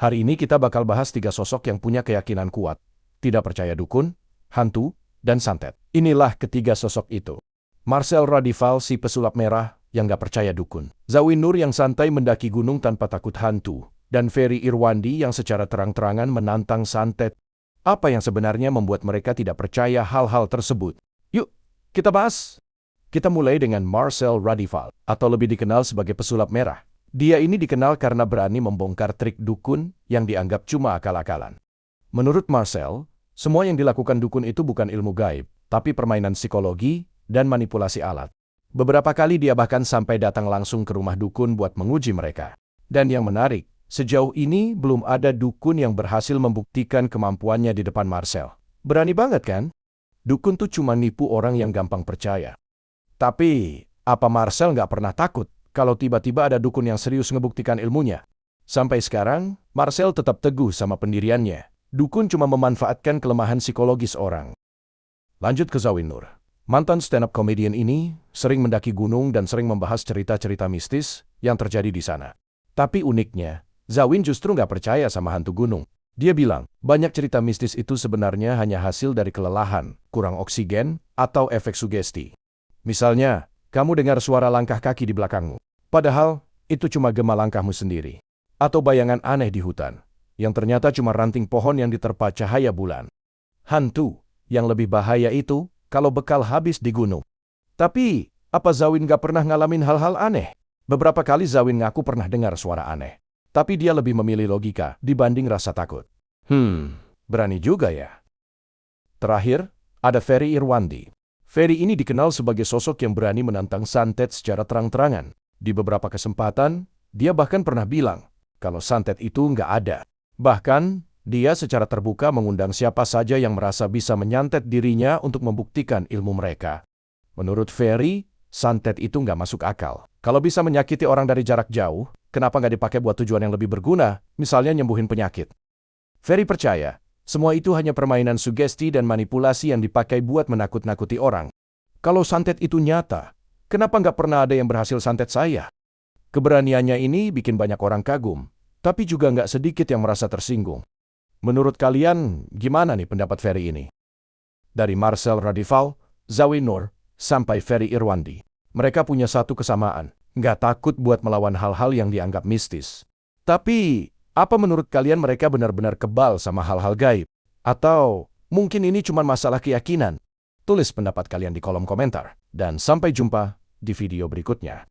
Hari ini kita bakal bahas 3 sosok yang punya keyakinan kuat, tidak percaya dukun, hantu, dan santet. Inilah ketiga sosok itu. Marcel Radival, si pesulap merah yang gak percaya dukun. Zawin Nur yang santai mendaki gunung tanpa takut hantu. Dan Ferry Irwandi yang secara terang-terangan menantang santet. Apa yang sebenarnya membuat mereka tidak percaya hal-hal tersebut? Yuk, kita bahas! Kita mulai dengan Marcel Radival, atau lebih dikenal sebagai pesulap merah. Dia ini dikenal karena berani membongkar trik dukun yang dianggap cuma akal-akalan. Menurut Marcel, semua yang dilakukan dukun itu bukan ilmu gaib, tapi permainan psikologi dan manipulasi alat. Beberapa kali dia bahkan sampai datang langsung ke rumah dukun buat menguji mereka. Dan yang menarik, sejauh ini belum ada dukun yang berhasil membuktikan kemampuannya di depan Marcel. Berani banget kan? Dukun tuh cuma nipu orang yang gampang percaya. Tapi, apa Marcel nggak pernah takut kalau tiba-tiba ada dukun yang serius ngebuktikan ilmunya? Sampai sekarang, Marcel tetap teguh sama pendiriannya. Dukun cuma memanfaatkan kelemahan psikologis orang. Lanjut ke Zawin Nur. Mantan stand-up comedian ini sering mendaki gunung dan sering membahas cerita-cerita mistis yang terjadi di sana. Tapi uniknya, Zawin justru nggak percaya sama hantu gunung. Dia bilang, banyak cerita mistis itu sebenarnya hanya hasil dari kelelahan, kurang oksigen, atau efek sugesti. Misalnya, kamu dengar suara langkah kaki di belakangmu. Padahal, itu cuma gema langkahmu sendiri. Atau bayangan aneh di hutan, yang ternyata cuma ranting pohon yang diterpa cahaya bulan. Hantu, yang lebih bahaya itu, kalau bekal habis di gunung. Tapi, apa Zawin gak pernah ngalamin hal-hal aneh? Beberapa kali Zawin ngaku pernah dengar suara aneh. Tapi dia lebih memilih logika dibanding rasa takut. Berani juga ya. Terakhir, ada Ferry Irwandi. Ferry ini dikenal sebagai sosok yang berani menantang santet secara terang-terangan. Di beberapa kesempatan, dia bahkan pernah bilang kalau santet itu nggak ada. Bahkan, dia secara terbuka mengundang siapa saja yang merasa bisa menyantet dirinya untuk membuktikan ilmu mereka. Menurut Ferry, santet itu nggak masuk akal. Kalau bisa menyakiti orang dari jarak jauh, kenapa nggak dipakai buat tujuan yang lebih berguna, misalnya nyembuhin penyakit? Ferry percaya, semua itu hanya permainan sugesti dan manipulasi yang dipakai buat menakut-nakuti orang. Kalau santet itu nyata, kenapa nggak pernah ada yang berhasil santet saya? Keberaniannya ini bikin banyak orang kagum, tapi juga nggak sedikit yang merasa tersinggung. Menurut kalian, gimana nih pendapat Ferry ini? Dari Marcel Radival, Zawin Nur, sampai Ferry Irwandi. Mereka punya satu kesamaan, nggak takut buat melawan hal-hal yang dianggap mistis. Tapi, apa menurut kalian mereka benar-benar kebal sama hal-hal gaib? Atau mungkin ini cuma masalah keyakinan? Tulis pendapat kalian di kolom komentar. Dan sampai jumpa di video berikutnya.